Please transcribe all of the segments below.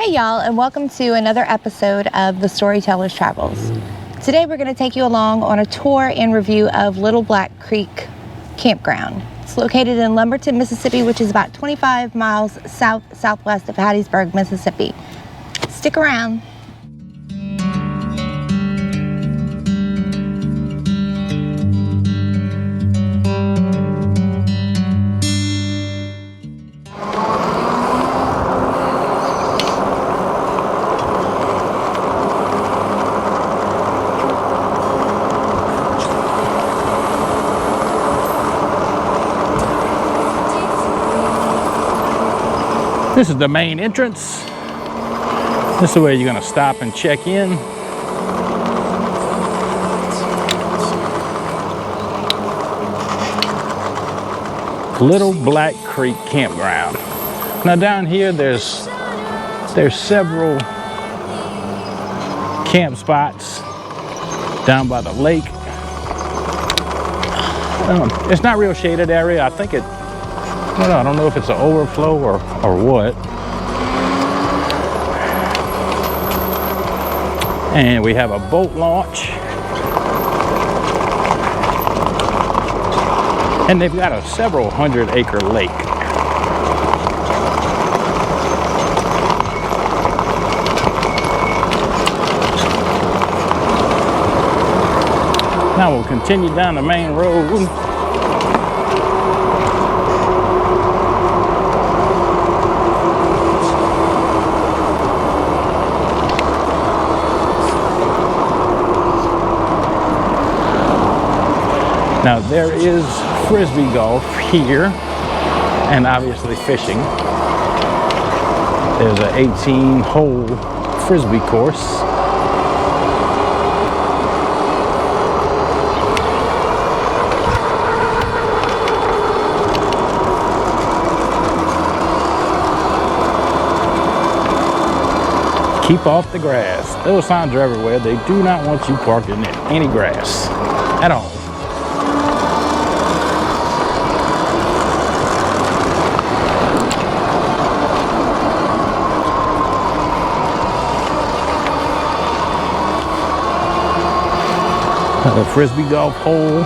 Hey y'all, and welcome to another episode of The Storyteller's Travels. Today we're going to take you along on a tour and review of Little Black Creek Campground. It's located in Lumberton, Mississippi, which is about 25 miles southwest of Hattiesburg, Mississippi. Stick around. This is the main entrance. This is where you're going to stop and check in. Little Black Creek Campground. Now down here there's several camp spots down by the lake. It's not real shaded area. I think I don't know if it's an overflow or what. And we have a boat launch. And they've got a several 100-acre lake. Now we'll continue down the main road. Now there is frisbee golf here and obviously fishing. There's an 18-hole frisbee course. Keep off the grass. Those signs are everywhere. They do not want you parking in any grass at all. A frisbee golf hole.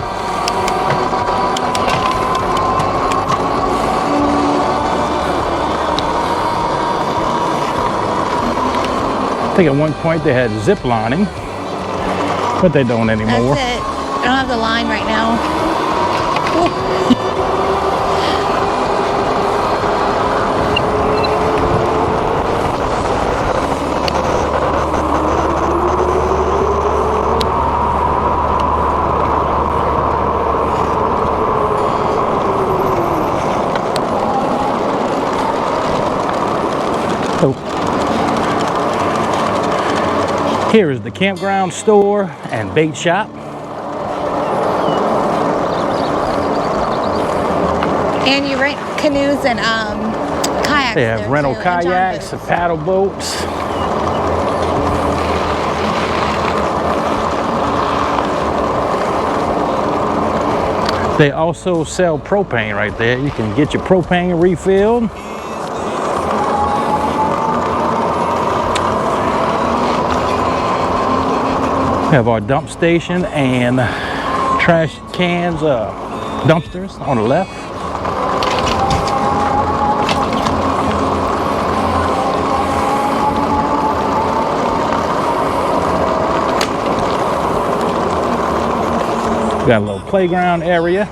I think at one point they had zip lining, but they don't anymore. That's it. I don't have the line right now. Here is the campground store and bait shop. And you rent canoes and kayaks. They have rental kayaks and paddle boats. They also sell propane right there. You can get your propane refilled. We have our dump station and trash cans, dumpsters on the left. We got a little playground area.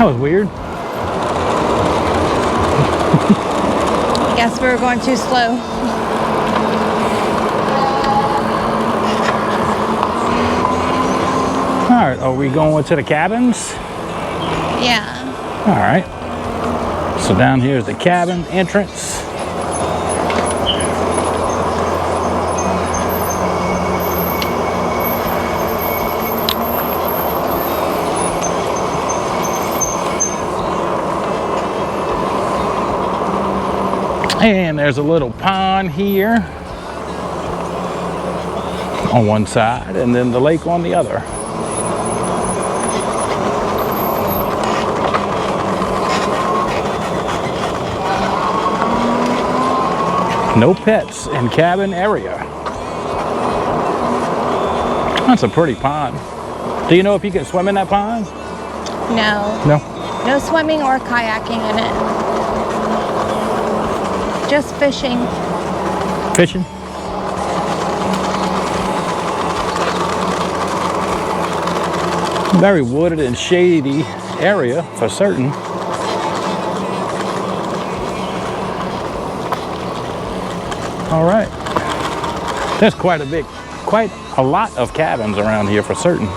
That was weird. I guess we were going too slow. are we going to the cabins? Yeah. All right. So down here is the cabin entrance. And there's a little pond here on one side, and then the lake on the other. No pets in cabin area. That's a pretty pond. Do you know if you can swim in that pond? No. No. No swimming or kayaking in it. Just fishing. Fishing? Very wooded and shady area for certain. All right. There's quite a lot of cabins around here for certain.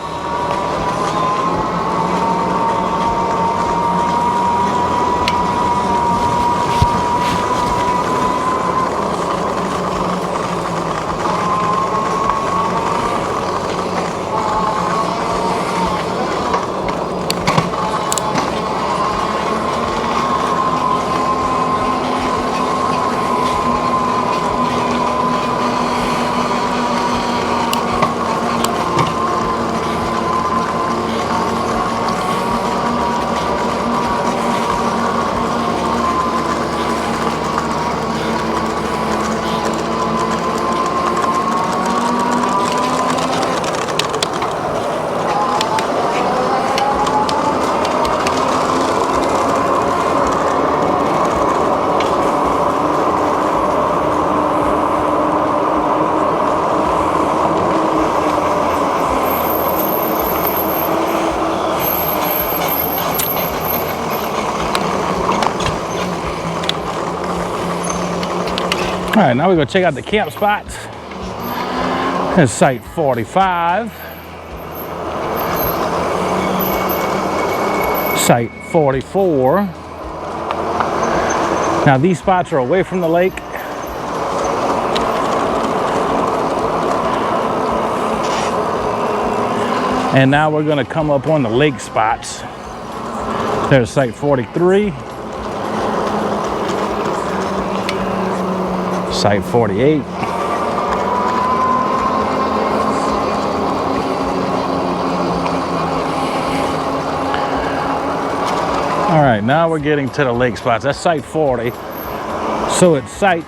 All right, now we're gonna check out the camp spots. Here's site 45. Site 44. Now these spots are away from the lake. And now we're gonna come up on the lake spots. There's site 43. Site 48. All right, now we're getting to the lake spots. That's site 40. So at site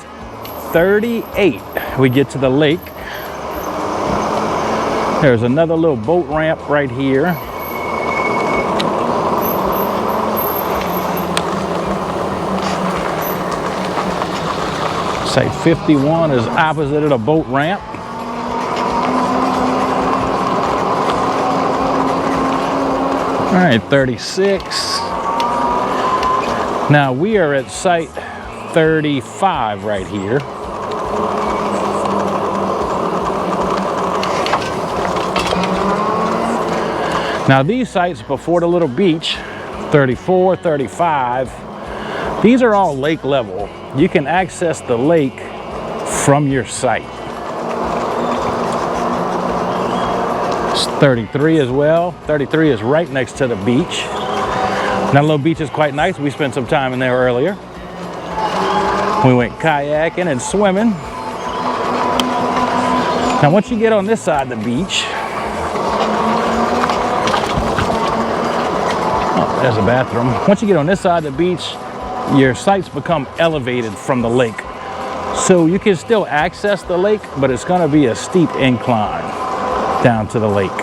38, we get to the lake. There's another little boat ramp right here. Site 51 is opposite of the boat ramp. All right, 36. Now we are at site 35 right here. Now these sites before the little beach, 34, 35, these are all lake level. You can access the lake from your site. It's 33 as well. 33 is right next to the beach. That little beach is quite nice. We spent some time in there earlier. We went kayaking and swimming. Now once you get on this side of the beach, oh, there's a bathroom. Once you get on this side of the beach, your sites become elevated from the lake. So you can still access the lake, but it's gonna be a steep incline down to the lake.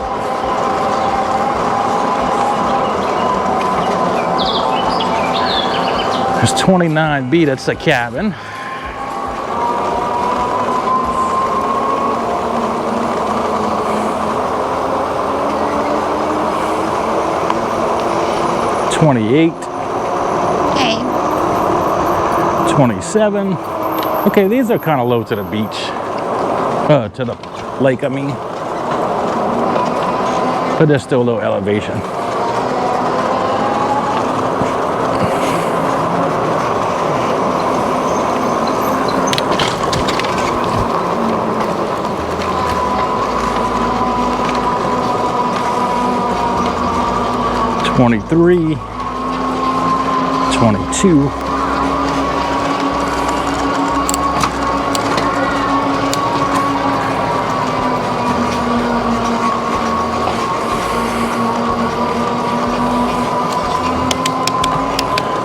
There's 29B, that's a cabin. $28. 27. Okay, these are kind of low to the beach. To the lake, I mean. but there's still a little elevation. $23, $22.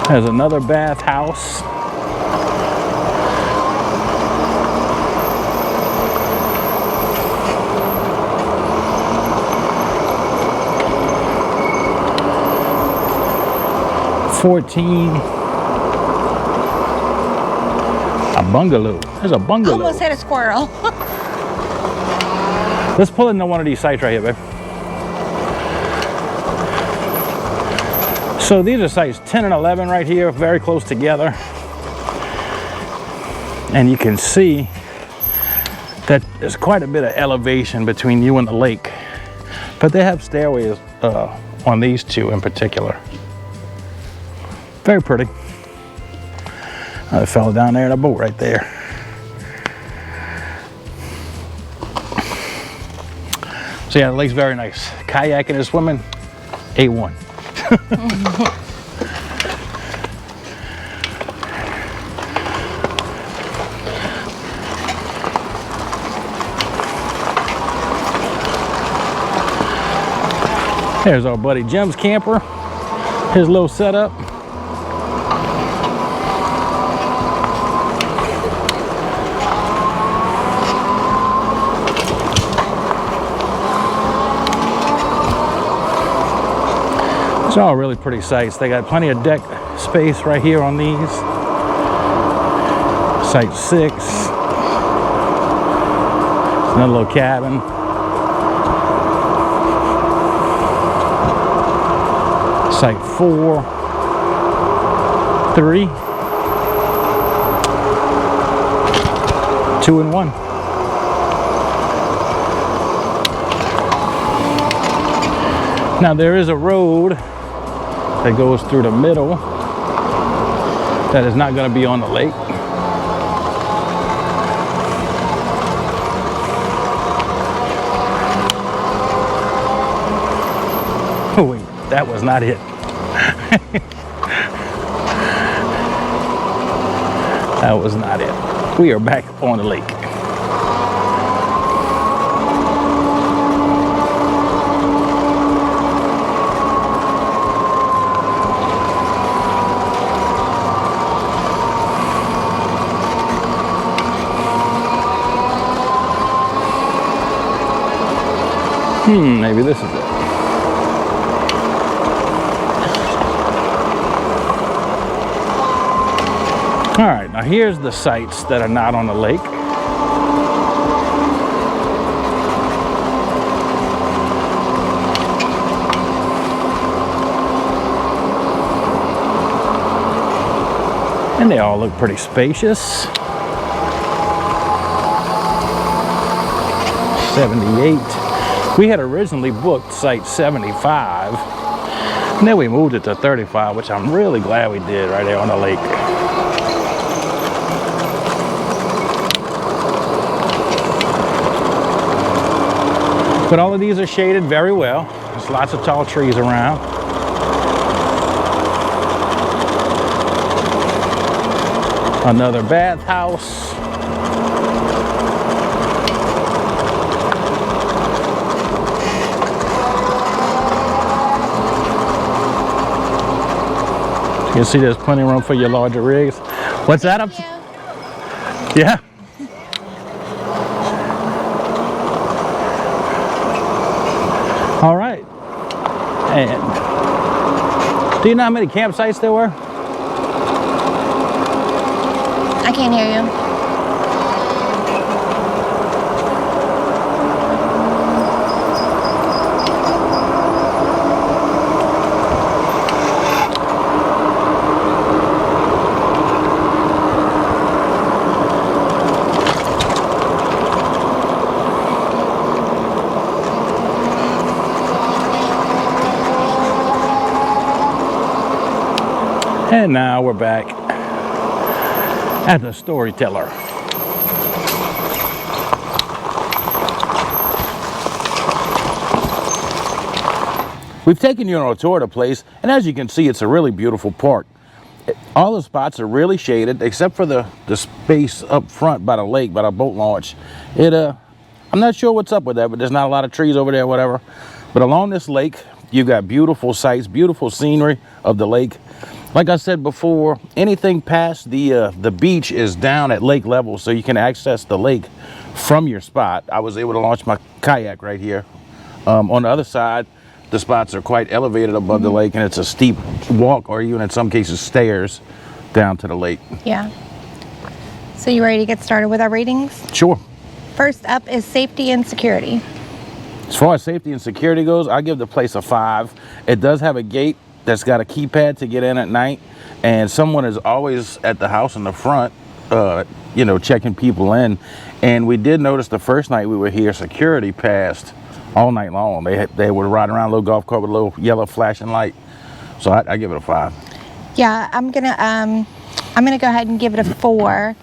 There's another bathhouse. $14. A bungalow. There's a bungalow. Almost hit a squirrel. Let's pull into one of these sites right here, babe. So these are sites 10 and 11 right here, very close together. And you can see that there's quite a bit of elevation between you and the lake. But they have stairways on these two in particular. Very pretty. Another fellow down there in a boat right there. So yeah, the lake's very nice. Kayaking and swimming, A1. There's our buddy Jim's camper, his little setup. These are all really pretty sites. They got plenty of deck space right here on these. Site 6. It's another little cabin. Site 4. 3. 2 and 1. Now there is a road that goes through the middle that is not going to be on the lake. Oh wait, that was not it. That was not it. We are back on the lake. Maybe this is it. All right, now here's the sites that are not on the lake. And they all look pretty spacious. 78. We had originally booked site 75, and then we moved it to 35, which I'm really glad we did right there on the lake. But all of these are shaded very well. There's lots of tall trees around. Another bathhouse. You can see there's plenty of room for your larger rigs. What's that up? Yeah. All right. And do you know how many campsites there were? I can't hear you. And now we're back at the Storyteller. We've taken you on a tour of the place, and as you can see, it's a really beautiful park. All the spots are really shaded, except for the space up front by the lake, by the boat launch. I'm not sure what's up with that, but there's not a lot of trees over there, whatever. But along this lake, you've got beautiful sights, beautiful scenery of the lake. Like I said before, anything past the beach is down at lake level, so you can access the lake from your spot. I was able to launch my kayak right here. On the other side, the spots are quite elevated above the lake, and it's a steep walk, or even in some cases stairs, down to the lake. Yeah. So you ready to get started with our ratings? Sure. First up is safety and security. As far as safety and security goes, I give the place a 5. It does have a gate that's got a keypad to get in at night, and someone is always at the house in the front, you know, checking people in. And we did notice the first night we were here, security passed all night long. They would ride around a little golf cart with a little yellow flashing light. So I give it a 5. Yeah, I'm gonna go ahead and give it a 4,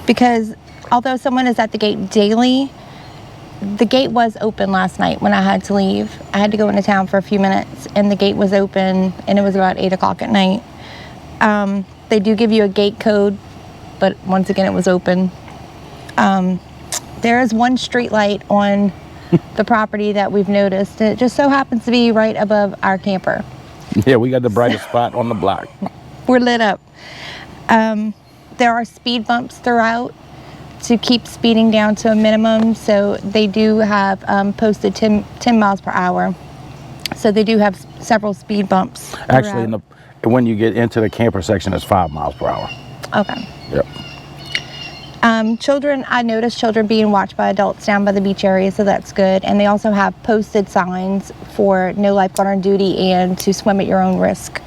because although someone is at the gate daily, the gate was open last night when I had to leave. I had to go into town for a few minutes, and the gate was open, and it was about 8 o'clock at night. They do give you a gate code, but once again, it was open. There is one street light on the property that we've noticed. It just so happens to be right above our camper. Yeah, we got the brightest spot on the block. We're lit up. There are speed bumps throughout to keep speeding down to a minimum. So they do have posted 10 miles per hour. So they do have several speed bumps throughout. Actually, when you get into the camper section, it's 5 miles per hour. Okay. Yep. Children, I noticed children being watched by adults down by the beach area, so that's good. And they also have posted signs for no lifeguard on duty and to swim at your own risk.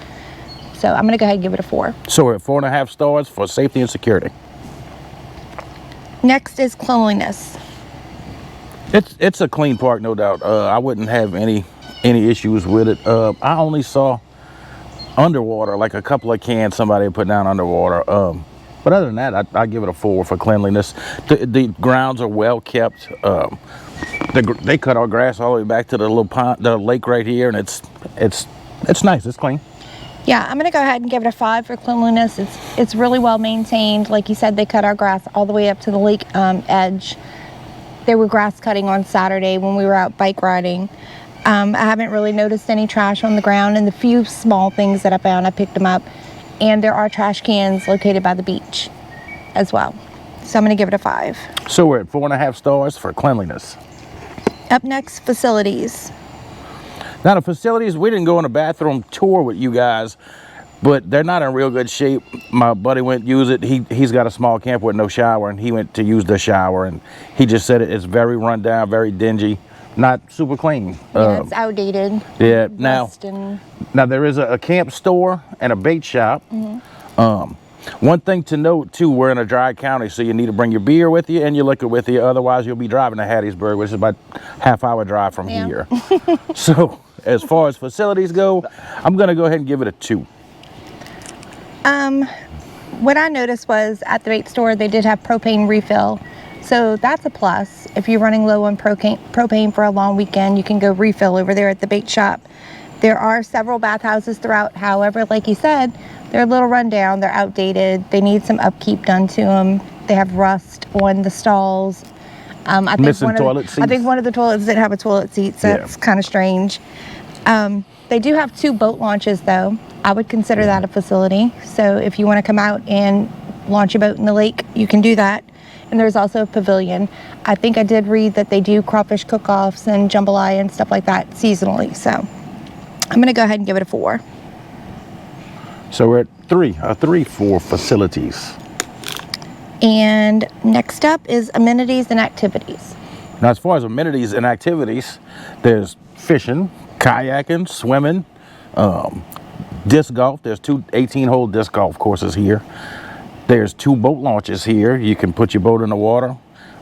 So I'm gonna go ahead and give it a 4. So we're at 4.5 stars for safety and security. Next is cleanliness. It's a clean park, no doubt. I wouldn't have any issues with it. I only saw underwater, like a couple of cans somebody put down underwater. But other than that, I give it a 4 for cleanliness. The grounds are well kept. They cut our grass all the way back to the little pond, the lake right here, and it's nice. It's clean. Yeah, I'm gonna go ahead and give it a 5 for cleanliness. It's really well maintained. Like you said, they cut our grass all the way up to the lake edge. They were grass cutting on Saturday when we were out bike riding. I haven't really noticed any trash on the ground, and the few small things that I found, I picked them up. And there are trash cans located by the beach as well. So I'm gonna give it a 5. So we're at 4.5 stars for cleanliness. Up next, facilities. Now the facilities, we didn't go on a bathroom tour with you guys, but they're not in real good shape. My buddy went to use it. He's got a small camper with no shower, and he went to use the shower, and he just said it's very run down, very dingy, not super clean. Yeah, it's outdated. Yeah. Now there is a camp store and a bait shop. One thing to note too, we're in a dry county, so you need to bring your beer with you and your liquor with you. Otherwise, you'll be driving to Hattiesburg, which is about half-hour drive from here. So as far as facilities go, I'm going to go ahead and give it a 2. What I noticed was at the bait store, they did have propane refill. So that's a plus. If you're running low on propane for a long weekend, you can go refill over there at the bait shop. There are several bathhouses throughout. However, like you said, they're a little rundown. They're outdated. They need some upkeep done to them. They have rust on the stalls. I think Missing toilet seats. I think one of the toilets didn't have a toilet seat, so that's kind of strange. They do have 2 boat launches, though. I would consider that a facility. So if you want to come out and launch a boat in the lake, you can do that. And there's also a pavilion. I think I did read that they do crawfish cook-offs and jambalaya and stuff like that seasonally. So I'm going to go ahead and give it a 4. So we're at 3, a 3 for facilities. And next up is amenities and activities. Now, as far as amenities and activities, there's fishing, kayaking, swimming, disc golf. There's 2 18-hole disc golf courses here. There's 2 boat launches here. You can put your boat in the water.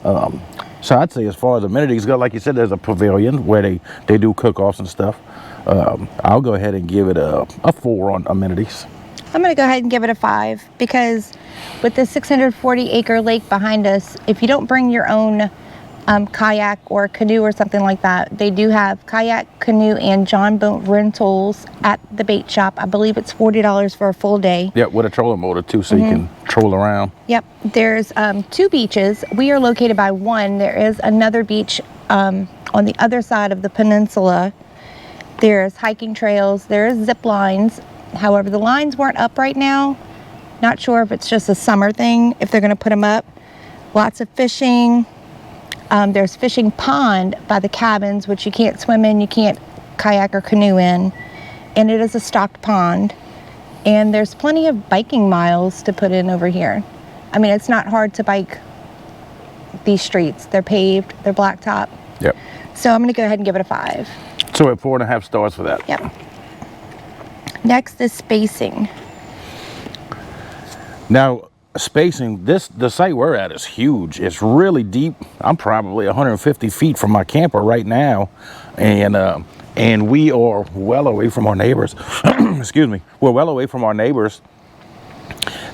So I'd say as far as amenities go, like you said, there's a pavilion where they do cook-offs and stuff. I'll go ahead and give it a 4 on amenities. I'm going to go ahead and give it a 5 because with the 640-acre lake behind us, if you don't bring your own kayak or canoe or something like that, they do have kayak, canoe, and john boat rentals at the bait shop. I believe it's $40 for a full day. Yeah, with a trolling motor too, so you can troll around. Yep. There's 2 beaches. We are located by one. There is another beach on the other side of the peninsula. There's hiking trails. There's zip lines. However, the lines weren't up right now. Not sure if it's just a summer thing, if they're going to put them up. Lots of fishing. There's fishing pond by the cabins, which you can't swim in, you can't kayak or canoe in. And it is a stocked pond. And there's plenty of biking miles to put in over here. I mean, it's not hard to bike these streets. They're paved, they're blacktop. Yep. So I'm going to go ahead and give it a 5. So we're at 4.5 stars for that. Yep. Next is spacing. Now, spacing, the site we're at is huge. It's really deep. I'm probably 150 feet from my camper right now, and we are well away from our neighbors. Excuse me. We're well away from our neighbors.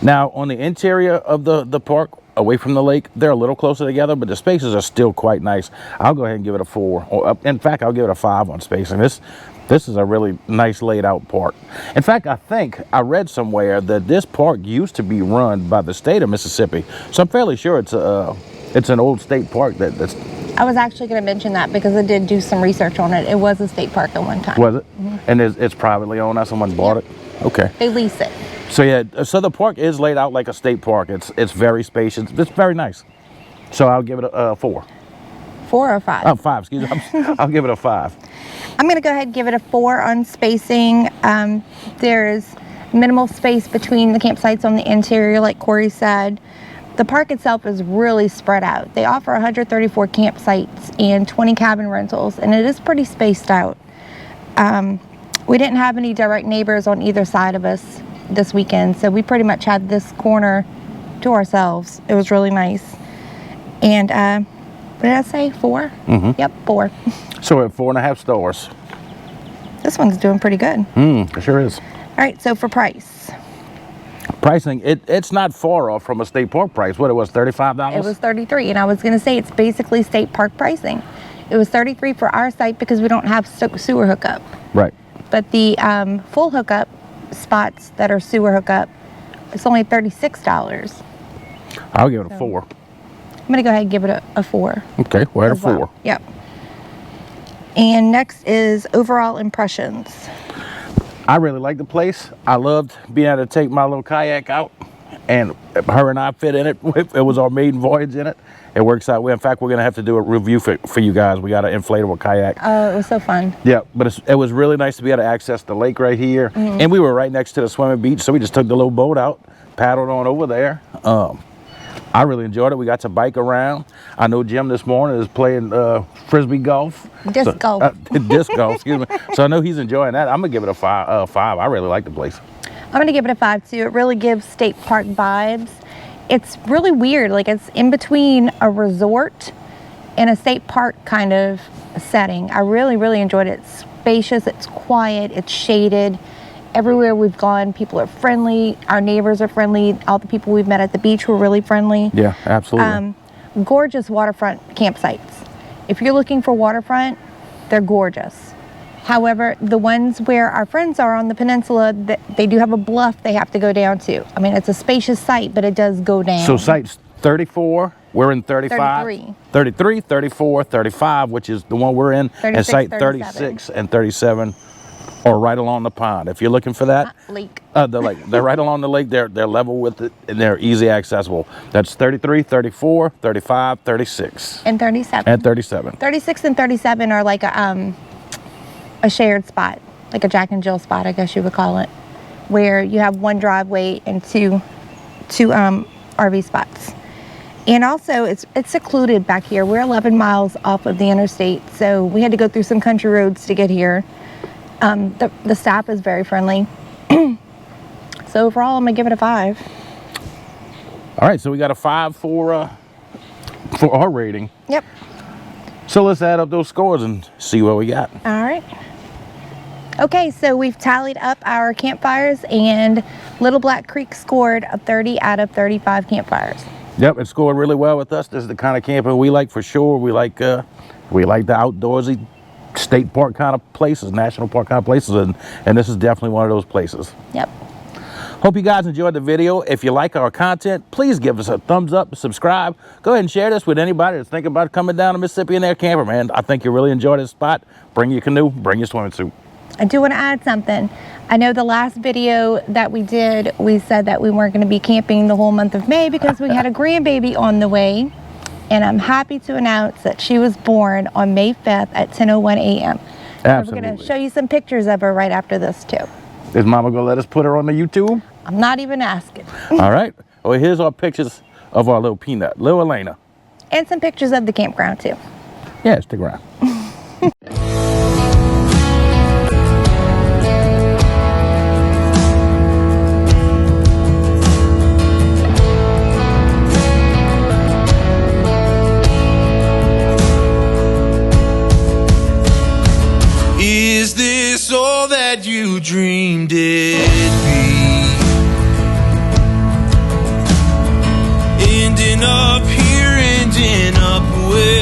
Now, on the interior of the park, away from the lake, they're a little closer together, but the spaces are still quite nice. I'll go ahead and give it a 4. Or, in fact, I'll give it a 5 on spacing. This is a really nice laid out park. In fact, I think I read somewhere that this park used to be run by the state of Mississippi. So I'm fairly sure it's an old state park that's... I was actually going to mention that because I did do some research on it. It was a state park at one time. Was it? And it's privately owned now? Someone bought it? Okay. They lease it. So yeah, so the park is laid out like a state park. It's very spacious. It's very nice. So I'll give it a 4. 4 or 5? Oh, 5, excuse me. I'll give it a 5. I'm going to go ahead and give it a 4 on spacing. There's minimal space between the campsites on the interior, like Corey said. The park itself is really spread out. They offer 134 campsites and 20 cabin rentals, and it is pretty spaced out. We didn't have any direct neighbors on either side of us this weekend, so we pretty much had this corner to ourselves. It was really nice. And what did I say? 4? Yep, 4. So we're at 4.5 stars. This one's doing pretty good. It sure is. All right, so for price. Pricing, it's not far off from a state park price. What, it was $35? It was $33, and I was going to say it's basically state park pricing. It was $33 for our site because we don't have sewer hookup. Right. But the full hookup spots that are sewer hookup, it's only $36. I'll give it a 4. I'm going to go ahead and give it a 4. Okay, we're at a 4. Well. Yep. And next is overall impressions. I really like the place. I loved being able to take my little kayak out, and her and I fit in it. It was our maiden voyage in it. It works out well. In fact, we're going to have to do a review for you guys. We got an inflatable kayak. Oh, it was so fun. Yeah, but it was really nice to be able to access the lake right here. And we were right next to the swimming beach, so we just took the little boat out, paddled on over there. I really enjoyed it. We got to bike around. I know Jim this morning is playing frisbee golf. Disc golf. Disc golf, excuse me. So I know he's enjoying that. I'm going to give it a 5. I really like the place. I'm going to give it a 5 too. It really gives state park vibes. It's really weird. Like, it's in between a resort and a state park kind of setting. I really, really enjoyed it. It's spacious, it's quiet, it's shaded. Everywhere we've gone, people are friendly. Our neighbors are friendly. All the people we've met at the beach were really friendly. Yeah, absolutely. Gorgeous waterfront campsites. If you're looking for waterfront, they're gorgeous. However, the ones where our friends are on the peninsula, they do have a bluff they have to go down to. I mean, it's a spacious site, but it does go down. So sites 34, we're in 35. 33. 33, 34, 35, which is the one we're in. 36, and site 37. 36 and 37 are right along the pond. If you're looking for that. Lake. The lake. They're right along the lake. They're level with it, and they're easy accessible. That's 33, 34, 35, 36. And 37. And 37. 36 and 37 are like a shared spot, like a Jack and Jill spot, I guess you would call it, where you have one driveway and two RV spots. And also, it's secluded back here. We're 11 miles off of the interstate, so we had to go through some country roads to get here. The staff is very friendly. So overall, I'm gonna give it a 5. All right, so we got a 5 for our rating. Yep. So let's add up those scores and see what we got. All right. Okay, so we've tallied up our campfires, and Little Black Creek scored a 30 out of 35 campfires. Yep, it scored really well with us. This is the kind of camping we like for sure. We like the outdoorsy state park kind of places, national park kind of places, and this is definitely one of those places. Yep. Hope you guys enjoyed the video. If you like our content, please give us a thumbs up, subscribe. Go ahead and share this with anybody that's thinking about coming down to Mississippi in their camper, man. I think you'll really enjoy this spot. Bring your canoe, bring your swimming suit. I do want to add something. I know the last video that we did, we said that we weren't going to be camping the whole month of May because we had a grandbaby on the way. And I'm happy to announce that she was born on May 5th at 10:01 a.m. Absolutely. We're going to show you some pictures of her right after this too. Is Mama going to let us put her on the YouTube? I'm not even asking. All right. Well, here's our pictures of our little peanut, little Elena. And some pictures of the campground too. Yeah, stick around. Is this all that you dreamed it'd be? Ending up here, ending up where?